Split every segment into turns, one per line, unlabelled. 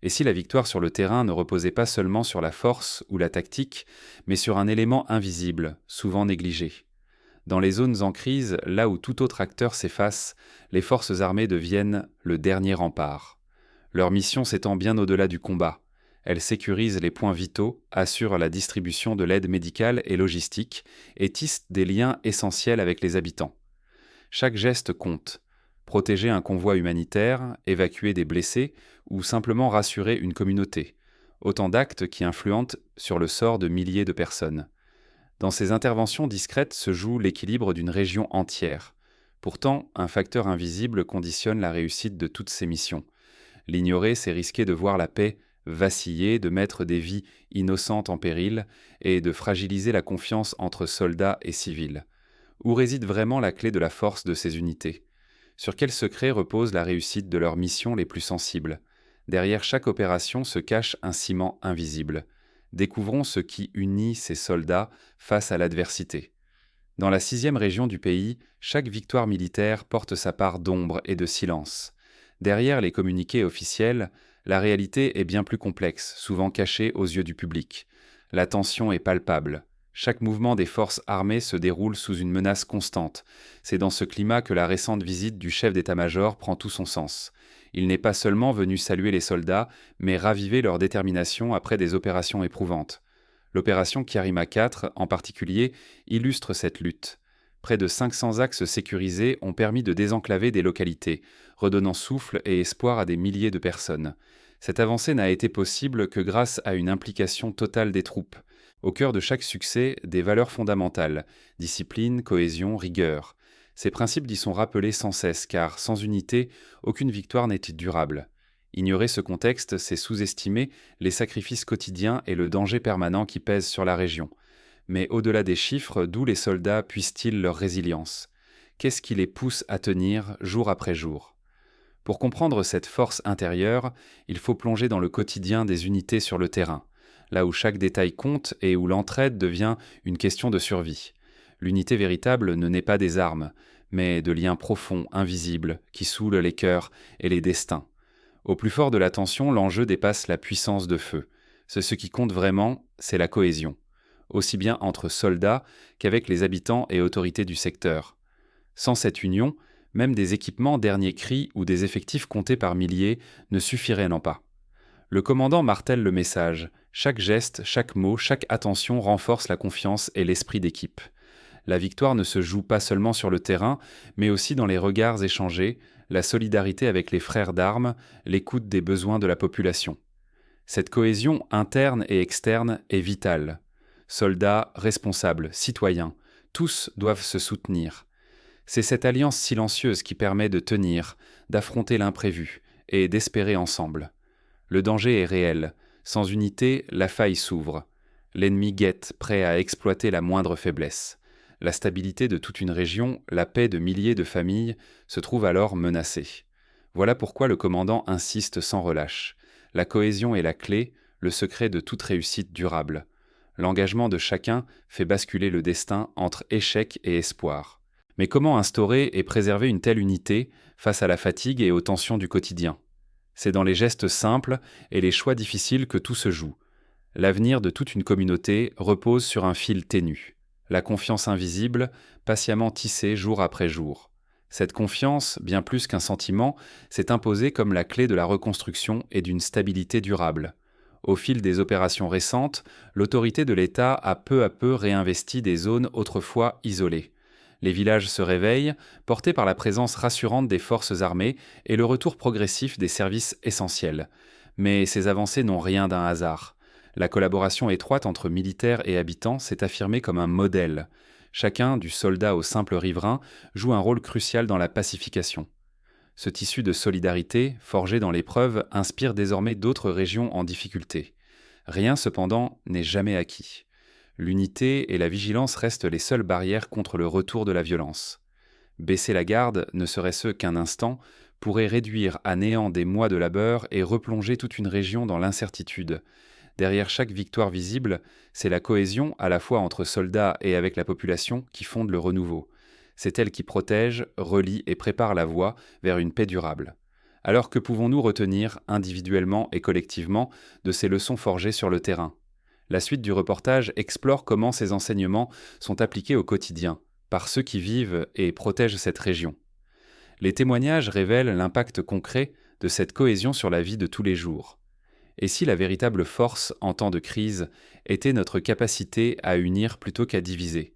Et si la victoire sur le terrain ne reposait pas seulement sur la force ou la tactique, mais sur un élément invisible, souvent négligé? Dans les zones en crise, là où tout autre acteur s'efface, les forces armées deviennent le dernier rempart. Leur mission s'étend bien au-delà du combat. Elles sécurisent les points vitaux, assurent la distribution de l'aide médicale et logistique, et tissent des liens essentiels avec les habitants. Chaque geste compte. Protéger un convoi humanitaire, évacuer des blessés ou simplement rassurer une communauté. Autant d'actes qui influentent sur le sort de milliers de personnes. Dans ces interventions discrètes se joue l'équilibre d'une région entière. Pourtant, un facteur invisible conditionne la réussite de toutes ces missions. L'ignorer, c'est risquer de voir la paix vaciller, de mettre des vies innocentes en péril et de fragiliser la confiance entre soldats et civils. Où réside vraiment la clé de la force de ces unités? Sur quel secret repose la réussite de leurs missions les plus sensibles? Derrière chaque opération se cache un ciment invisible. Découvrons ce qui unit ces soldats face à l'adversité. Dans la 6e région du pays, chaque victoire militaire porte sa part d'ombre et de silence. Derrière les communiqués officiels, la réalité est bien plus complexe, souvent cachée aux yeux du public. La tension est palpable. Chaque mouvement des forces armées se déroule sous une menace constante. C'est dans ce climat que la récente visite du chef d'état-major prend tout son sens. Il n'est pas seulement venu saluer les soldats, mais raviver leur détermination après des opérations éprouvantes. L'opération Kiarima IV, en particulier, illustre cette lutte. Près de 500 axes sécurisés ont permis de désenclaver des localités, redonnant souffle et espoir à des milliers de personnes. Cette avancée n'a été possible que grâce à une implication totale des troupes. Au cœur de chaque succès, des valeurs fondamentales, discipline, cohésion, rigueur. Ces principes y sont rappelés sans cesse, car sans unité, aucune victoire n'est durable. Ignorer ce contexte, c'est sous-estimer les sacrifices quotidiens et le danger permanent qui pèsent sur la région. Mais au-delà des chiffres, d'où les soldats puissent-ils leur résilience? Qu'est-ce qui les pousse à tenir jour après jour? Pour comprendre cette force intérieure, il faut plonger dans le quotidien des unités sur le terrain, là où chaque détail compte et où l'entraide devient une question de survie. L'unité véritable ne naît pas des armes, mais de liens profonds, invisibles, qui soulent les cœurs et les destins. Au plus fort de la tension, l'enjeu dépasse la puissance de feu. Ce qui compte vraiment, c'est la cohésion, aussi bien entre soldats qu'avec les habitants et autorités du secteur. Sans cette union, même des équipements dernier cri ou des effectifs comptés par milliers ne suffiraient pas. Le commandant martèle le message. Chaque geste, chaque mot, chaque attention renforce la confiance et l'esprit d'équipe. La victoire ne se joue pas seulement sur le terrain, mais aussi dans les regards échangés, la solidarité avec les frères d'armes, l'écoute des besoins de la population. Cette cohésion interne et externe est vitale. Soldats, responsables, citoyens, tous doivent se soutenir. C'est cette alliance silencieuse qui permet de tenir, d'affronter l'imprévu et d'espérer ensemble. Le danger est réel. Sans unité, la faille s'ouvre. L'ennemi guette, prêt à exploiter la moindre faiblesse. La stabilité de toute une région, la paix de milliers de familles, se trouve alors menacée. Voilà pourquoi le commandant insiste sans relâche. La cohésion est la clé, le secret de toute réussite durable. L'engagement de chacun fait basculer le destin entre échec et espoir. Mais comment instaurer et préserver une telle unité face à la fatigue et aux tensions du quotidien? C'est dans les gestes simples et les choix difficiles que tout se joue. L'avenir de toute une communauté repose sur un fil ténu. La confiance invisible, patiemment tissée jour après jour. Cette confiance, bien plus qu'un sentiment, s'est imposée comme la clé de la reconstruction et d'une stabilité durable. Au fil des opérations récentes, l'autorité de l'État a peu à peu réinvesti des zones autrefois isolées. Les villages se réveillent, portés par la présence rassurante des forces armées et le retour progressif des services essentiels. Mais ces avancées n'ont rien d'un hasard. La collaboration étroite entre militaires et habitants s'est affirmée comme un modèle. Chacun, du soldat au simple riverain, joue un rôle crucial dans la pacification. Ce tissu de solidarité, forgé dans l'épreuve, inspire désormais d'autres régions en difficulté. Rien, cependant, n'est jamais acquis. L'unité et la vigilance restent les seules barrières contre le retour de la violence. Baisser la garde, ne serait-ce qu'un instant, pourrait réduire à néant des mois de labeur et replonger toute une région dans l'incertitude. Derrière chaque victoire visible, c'est la cohésion, à la fois entre soldats et avec la population, qui fonde le renouveau. C'est elle qui protège, relie et prépare la voie vers une paix durable. Alors que pouvons-nous retenir, individuellement et collectivement, de ces leçons forgées sur le terrain? La suite du reportage explore comment ces enseignements sont appliqués au quotidien, par ceux qui vivent et protègent cette région. Les témoignages révèlent l'impact concret de cette cohésion sur la vie de tous les jours. Et si la véritable force en temps de crise était notre capacité à unir plutôt qu'à diviser?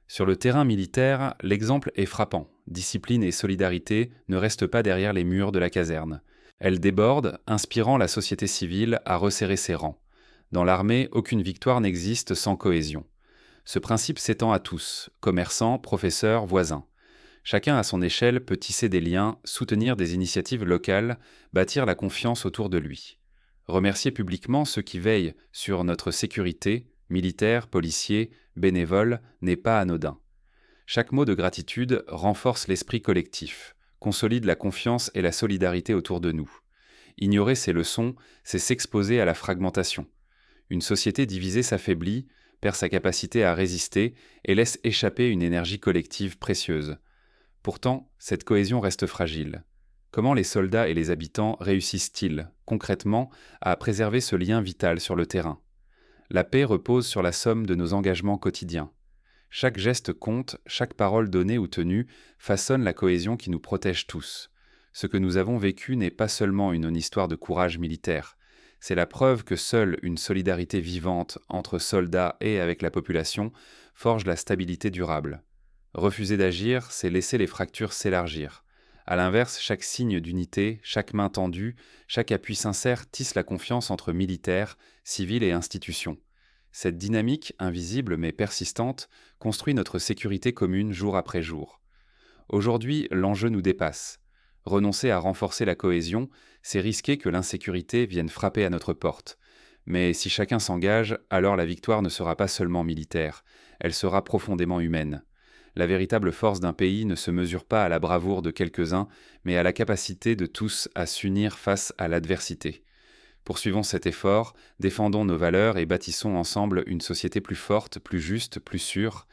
Sur le terrain militaire, l'exemple est frappant. Discipline et solidarité ne restent pas derrière les murs de la caserne. Elles débordent, inspirant la société civile à resserrer ses rangs. Dans l'armée, aucune victoire n'existe sans cohésion. Ce principe s'étend à tous, commerçants, professeurs, voisins. Chacun à son échelle peut tisser des liens, soutenir des initiatives locales, bâtir la confiance autour de lui. Remercier publiquement ceux qui veillent sur notre sécurité, militaires, policiers, bénévoles, n'est pas anodin. Chaque mot de gratitude renforce l'esprit collectif, consolide la confiance et la solidarité autour de nous. Ignorer ces leçons, c'est s'exposer à la fragmentation. Une société divisée s'affaiblit, perd sa capacité à résister et laisse échapper une énergie collective précieuse. Pourtant, cette cohésion reste fragile. Comment les soldats et les habitants réussissent-ils, concrètement, à préserver ce lien vital sur le terrain? La paix repose sur la somme de nos engagements quotidiens. Chaque geste compte, chaque parole donnée ou tenue façonne la cohésion qui nous protège tous. Ce que nous avons vécu n'est pas seulement une histoire de courage militaire. C'est la preuve que seule une solidarité vivante entre soldats et avec la population forge la stabilité durable. Refuser d'agir, c'est laisser les fractures s'élargir. À l'inverse, chaque signe d'unité, chaque main tendue, chaque appui sincère tisse la confiance entre militaires, civils et institutions. Cette dynamique, invisible mais persistante, construit notre sécurité commune jour après jour. Aujourd'hui, l'enjeu nous dépasse. Renoncer à renforcer la cohésion, c'est risquer que l'insécurité vienne frapper à notre porte. Mais si chacun s'engage, alors la victoire ne sera pas seulement militaire, elle sera profondément humaine. La véritable force d'un pays ne se mesure pas à la bravoure de quelques-uns, mais à la capacité de tous à s'unir face à l'adversité. Poursuivons cet effort, défendons nos valeurs et bâtissons ensemble une société plus forte, plus juste, plus sûre.